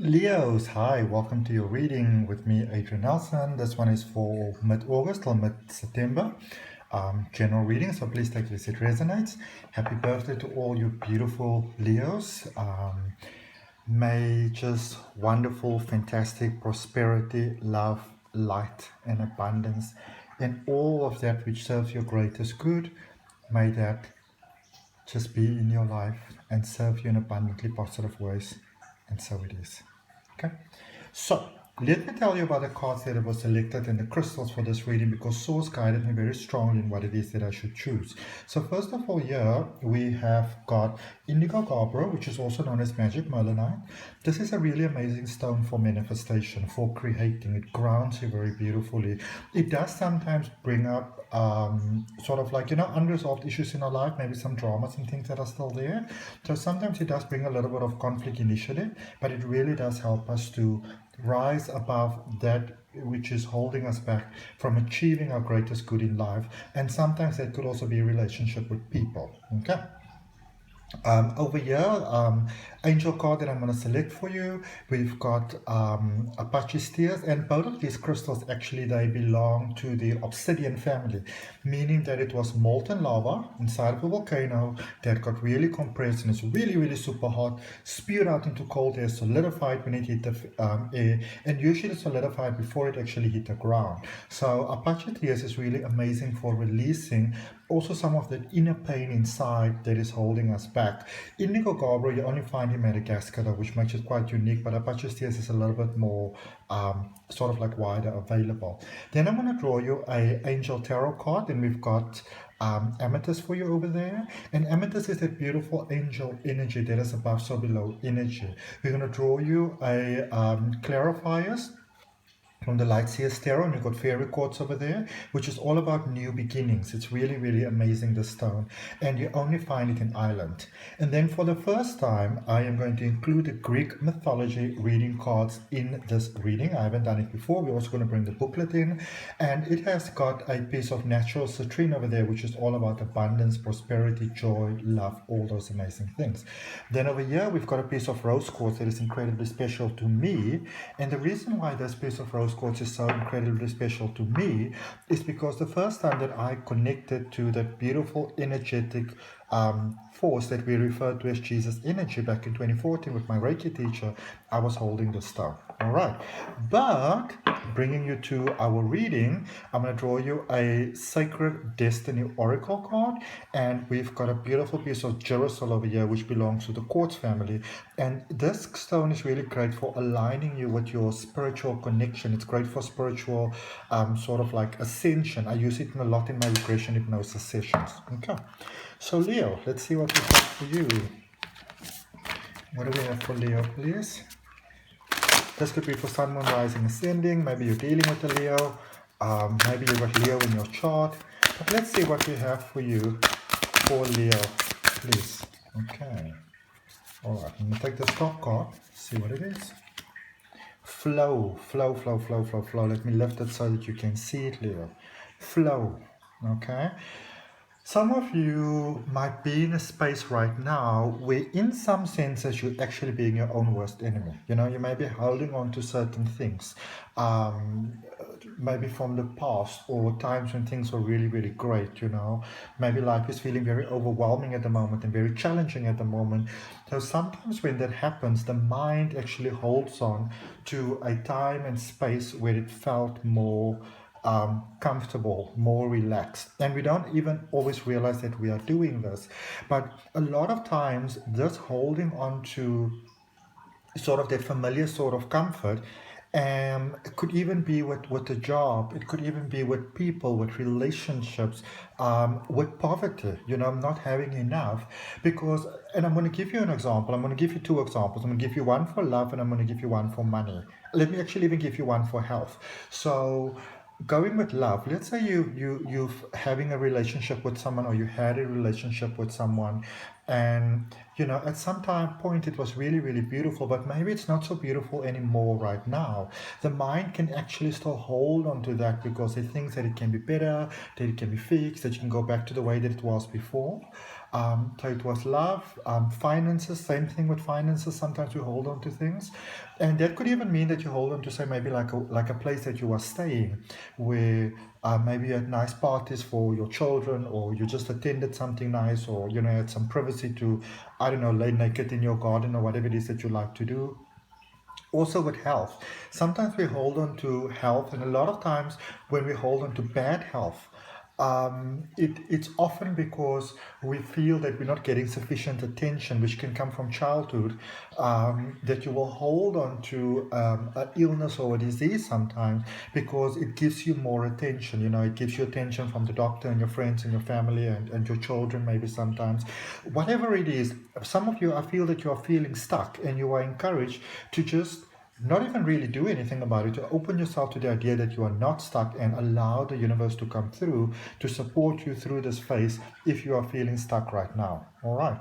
Leos, hi, welcome to your reading with me, Adrian Nelson. This one is for mid-August till mid-September. General reading, so please take this, it resonates. Happy birthday to all you beautiful Leos. May just wonderful, fantastic prosperity, love, light, and abundance, and all of that which serves your greatest good, may that just be in your life and serve you in abundantly positive ways. And so it is. Okay, so let me tell you about the cards that were selected and the crystals for this reading, because Source guided me very strongly in what it is that I should choose. So first of all, here we have got Indigo Gabbro, which is also known as Magic Melanite. This is a really amazing stone for manifestation, for creating. It grounds you very beautifully. It does sometimes bring up sort of like, unresolved issues in our life, maybe some dramas and things that are still there. So sometimes it does bring a little bit of conflict initially, but it really does help us to rise above that which is holding us back from achieving our greatest good in life. And sometimes that could also be a relationship with people. Okay. Over here, angel card that I'm going to select for you, we've got Apache Steers, and both of these crystals actually, they belong to the obsidian family, meaning that it was molten lava inside of a volcano that got really compressed and it's really, really super hot, spewed out into cold air, solidified when it hit the air, and usually solidified before it actually hit the ground. So Apache Steers is really amazing for releasing also some of the inner pain inside that is holding us back. Indigo Gabbro, you only find in Madagascar, though, which makes it quite unique, but Apache Steers is a little bit more sort of like wider available. Then I'm going to draw you a Angel Tarot card, and we've got Amethyst for you over there. And Amethyst is that beautiful angel energy that is above so below energy. We're going to draw you a Clarifiers from the Light Seer Tarot, and you've got fairy quartz over there, which is all about new beginnings. It's really, really amazing, this stone, and you only find it in Ireland. And then for the first time, I am going to include the Greek mythology reading cards in this reading. I haven't done it before. We're also going to bring the booklet in, and it has got a piece of natural citrine over there, which is all about abundance, prosperity, joy, love, all those amazing things. Then over here, we've got a piece of rose quartz that is incredibly special to me, and the reason why this piece of rose quartz is so incredibly special to me is because the first time that I connected to that beautiful energetic force that we refer to as Jesus energy back in 2014 with my Reiki teacher, I was holding the stone. All right, but bringing you to our reading, I'm going to draw you a Sacred Destiny Oracle card, and we've got a beautiful piece of girasol over here which belongs to the quartz family, and this stone is really great for aligning you with your spiritual connection. It's great for spiritual sort of like ascension. I use it a lot in my regression hypnosis sessions. Okay, so Leo, let's see what we have for you. What do we have for Leo, please? This could be for Sun, Moon, Rising, Ascending. Maybe you're dealing with a Leo. Maybe you've got Leo in your chart. But let's see what we have for you for Leo, please. Okay. All right. I'm going to take this top card. See what it is. Flow, flow, flow, flow, flow, flow. Let me lift it so that you can see it, Leo. Flow. Okay. Some of you might be in a space right now where in some senses you're actually being your own worst enemy. You may be holding on to certain things, maybe from the past or times when things were really, really great, Maybe life is feeling very overwhelming at the moment and very challenging at the moment. So sometimes when that happens, the mind actually holds on to a time and space where it felt more comfortable, more relaxed, and we don't even always realize that we are doing this. But a lot of times this holding on to sort of that familiar sort of comfort, it could even be with a job, it could even be with people, with relationships, with poverty, not having enough. Because, and I'm going to give you an example, I'm going to give you two examples. I'm going to give you one for love and I'm going to give you one for money. Let me actually even give you one for health. So going with love, let's say you're having a relationship with someone, or you had a relationship with someone, and at some point it was really, really beautiful, but maybe it's not so beautiful anymore right now. The mind can actually still hold on to that because it thinks that it can be better, that it can be fixed, that you can go back to the way that it was before. So it was love, finances, same thing with finances. Sometimes we hold on to things. And that could even mean that you hold on to, say, maybe like a place that you are staying, where maybe you had nice parties for your children, or you just attended something nice, or, you know, had some privacy to, I don't know, lay naked in your garden or whatever it is that you like to do. Also with health, sometimes we hold on to health, and a lot of times when we hold on to bad health, it's often because we feel that we're not getting sufficient attention, which can come from childhood, that you will hold on to an illness or a disease sometimes because it gives you more attention. You know, it gives you attention from the doctor and your friends and your family and your children maybe sometimes. Whatever it is, some of you, I feel that you are feeling stuck, and you are encouraged to just not even really do anything about it, to open yourself to the idea that you are not stuck and allow the universe to come through to support you through this phase if you are feeling stuck right now. All right,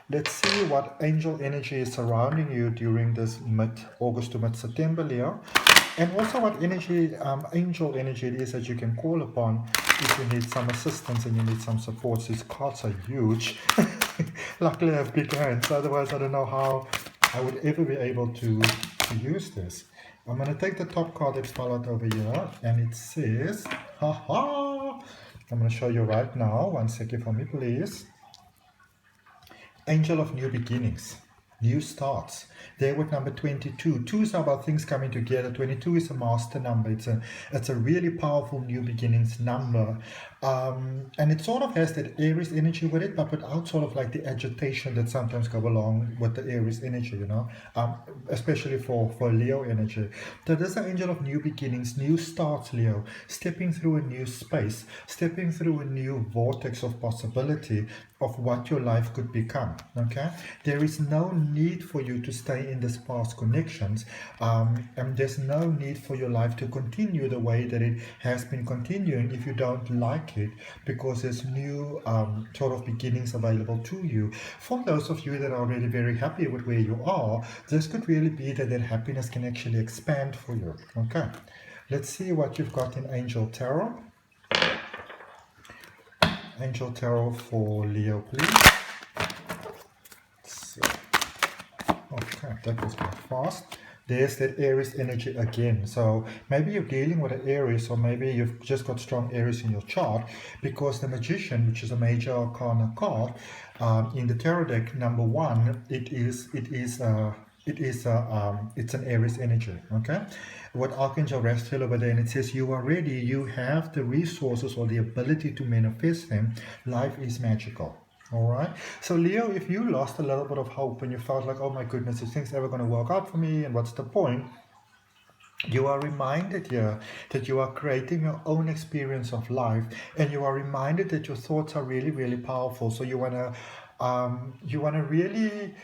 let's see what angel energy is surrounding you during this mid-August to mid-September, Leo, and also what energy, angel energy it is that you can call upon if you need some assistance and you need some support. These cards are huge. Luckily I have big hands, otherwise I don't know how I would ever be able to use this. I'm going to take the top card that fell out over here, and it says, haha, I'm going to show you right now. One second for me, please. Angel of New Beginnings, new starts. There with number 22. 2 is about things coming together. 22 is a master number. It's a really powerful new beginnings number. And it sort of has that Aries energy with it, but without sort of like the agitation that sometimes go along with the Aries energy, you know, especially for Leo energy. So this is an angel of new beginnings, new starts, Leo, stepping through a new space, stepping through a new vortex of possibility of what your life could become. Okay, there is no need for you to stay in this past connections, and there's no need for your life to continue the way that it has been continuing if you don't like it, because there's new sort of beginnings available to you. For those of you that are already very happy with where you are, this could really be that happiness can actually expand for you. Okay, let's see what you've got in Angel Tarot. Angel Tarot for Leo, please. So, okay, that was quite fast. There's that Aries energy again. So maybe you're dealing with an Aries, or maybe you've just got strong Aries in your chart, because the Magician, which is a major arcana card in the tarot deck, number 1, it's an Aries energy. Okay, with Archangel Rastiel over there, and it says you are ready, you have the resources or the ability to manifest them. Life is magical. All right, so Leo, if you lost a little bit of hope and you felt like, oh my goodness, is things ever going to work out for me, and what's the point, you are reminded here that you are creating your own experience of life, and you are reminded that your thoughts are really, really powerful. So you want to really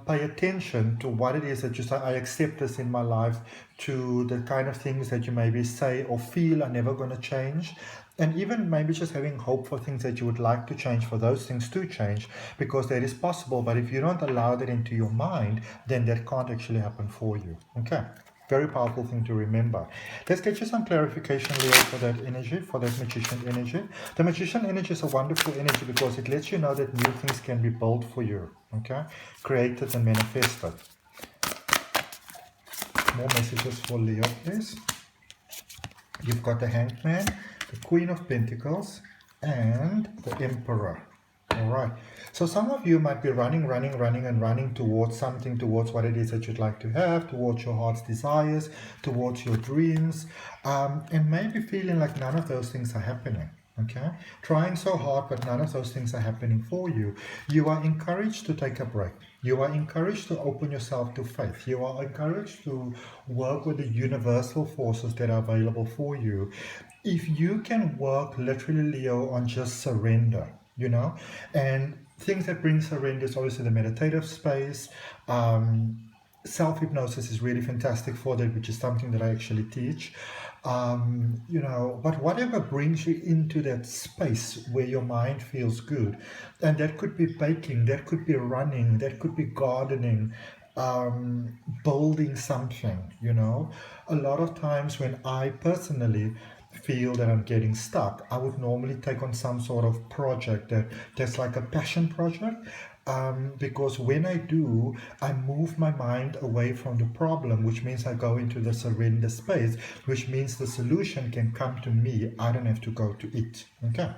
pay attention to what it is that you say, I accept this in my life, to the kind of things that you maybe say or feel are never going to change. And even maybe just having hope for things that you would like to change, for those things to change, because that is possible. But if you don't allow that into your mind, then that can't actually happen for you. Okay, very powerful thing to remember. Let's get you some clarification, Leo, for that energy, for that Magician energy. The Magician energy is a wonderful energy because it lets you know that new things can be built for you. Okay, created and manifested. More messages for Leo, please. You've got the Hanged Man, the Queen of Pentacles, and the Emperor. All right, so some of you might be running towards something, towards what it is that you'd like to have, towards your heart's desires, towards your dreams, and maybe feeling like none of those things are happening. Okay, trying so hard, but none of those things are happening for you. You are encouraged to take a break. You are encouraged to open yourself to faith. You are encouraged to work with the universal forces that are available for you. If you can work literally, Leo, on just surrender, you know, and things that bring surrender is obviously the meditative space. Self-hypnosis is really fantastic for that, which is something that I actually teach. You know, but whatever brings you into that space where your mind feels good, and that could be baking, that could be running, that could be gardening, building something, you know. A lot of times when I personally feel that I'm getting stuck, I would normally take on some sort of project that's like a passion project. Because when I do, I move my mind away from the problem, which means I go into the surrender space, which means the solution can come to me. I don't have to go to it. Okay.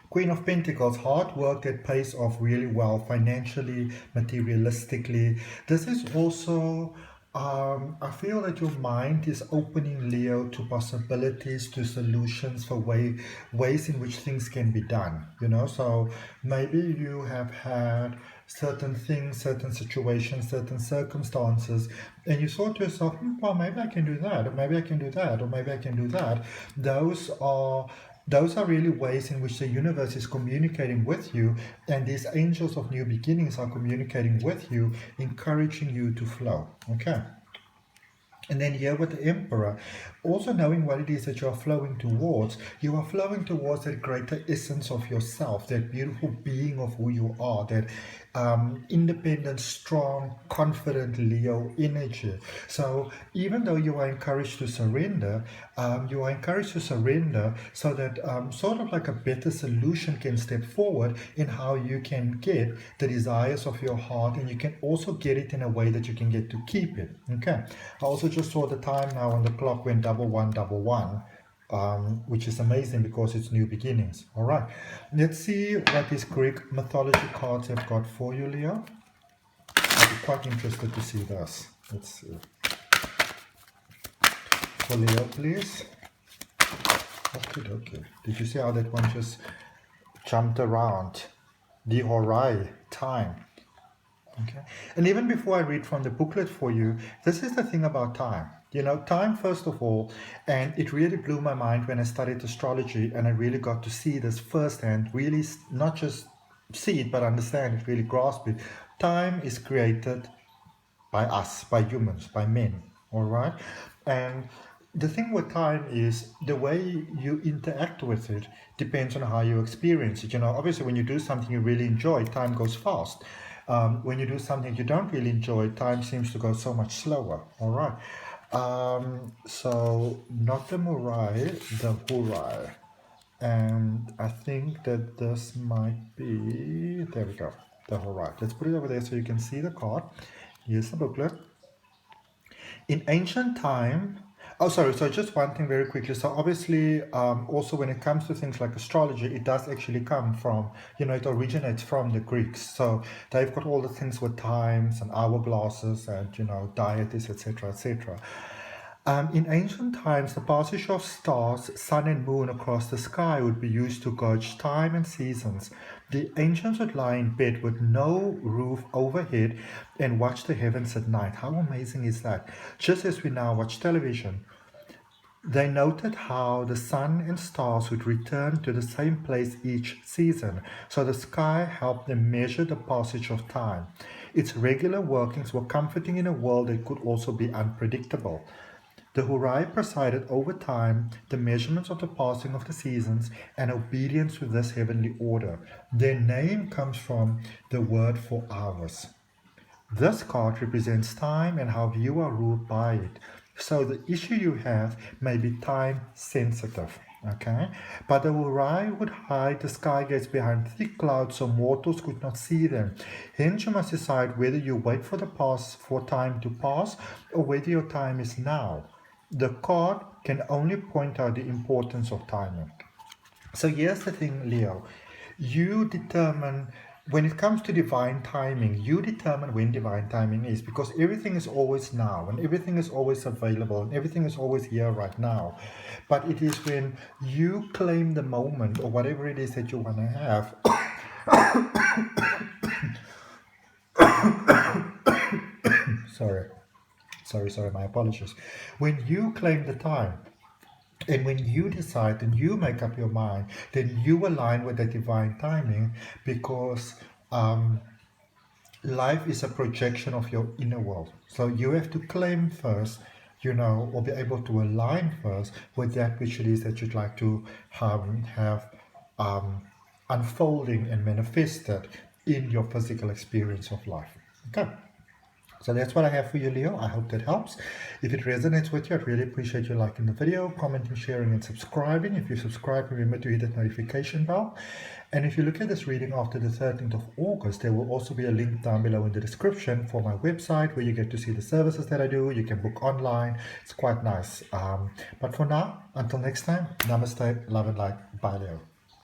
Queen of Pentacles, hard work that pays off really well financially, materialistically. This is also, I feel that your mind is opening, Leo, to possibilities, to solutions for ways in which things can be done. So maybe you have had certain things, certain situations, certain circumstances, and you thought to yourself, well, maybe I can do that, or maybe I can do that, or maybe I can do that. Those are really ways in which the universe is communicating with you, and these angels of new beginnings are communicating with you, encouraging you to flow. Okay. And then here with the Emperor, also knowing what it is that you are flowing towards that greater essence of yourself, that beautiful being of who you are, that independent, strong, confident Leo energy. So even though you are encouraged to surrender, so that sort of like a better solution can step forward in how you can get the desires of your heart, and you can also get it in a way that you can get to keep it. Okay. I also just saw the time now on the clock when 1111, which is amazing because it's new beginnings. All right, let's see what these Greek mythology cards have got for you, Leo. I'd be quite interested to see this. Let's see. For Leo, please. Okay. Did you see how that one just jumped around? The Horai, time. Okay. And even before I read from the booklet for you, this is the thing about time. Time, first of all, and it really blew my mind when I studied astrology and I really got to see this firsthand, really not just see it, but understand it, really grasp it. Time is created by us, by humans, by men, all right? And the thing with time is the way you interact with it depends on how you experience it. Obviously, when you do something you really enjoy, time goes fast. When you do something you don't really enjoy, time seems to go so much slower. All right. So not the Murai, the Hurai. And I think that this might be, there we go, the Hurai. Let's put it over there so you can see the card. Here's the booklet. In ancient time, so just one thing very quickly. So obviously, also when it comes to things like astrology, it does actually come from, it originates from the Greeks. So they've got all the things with times and hourglasses and, deities, etc., etc. In ancient times, the passage of stars, sun and moon across the sky would be used to gauge time and seasons. The ancients would lie in bed with no roof overhead and watch the heavens at night. How amazing is that? Just as we now watch television. They noted how the sun and stars would return to the same place each season, so the sky helped them measure the passage of time. Its regular workings were comforting in a world that could also be unpredictable. The Hurai presided over time, the measurements of the passing of the seasons, and obedience to this heavenly order. Their name comes from the word for hours. This card represents time and how you are ruled by it. So the issue you have may be time sensitive, okay? But the Hurai would hide the sky gates behind thick clouds so mortals could not see them. Hence you must decide whether you wait for time to pass or whether your time is now. The card can only point out the importance of timing. So here's the thing, Leo. You determine, when it comes to divine timing, you determine when divine timing is, because everything is always now and everything is always available and everything is always here right now. But it is when you claim the moment or whatever it is that you want to have. Sorry, my apologies. When you claim the time, and when you decide and you make up your mind, then you align with the divine timing, because life is a projection of your inner world. So you have to claim first, or be able to align first with that which it is that you'd like to have unfolding and manifested in your physical experience of life. Okay. So that's what I have for you, Leo. I hope that helps. If it resonates with you, I'd really appreciate you liking the video, commenting, sharing, and subscribing. If you subscribe, remember to hit that notification bell. And if you look at this reading after the 13th of August, there will also be a link down below in the description for my website where you get to see the services that I do. You can book online. It's quite nice. But for now, until next time, namaste, love and light. Bye, Leo.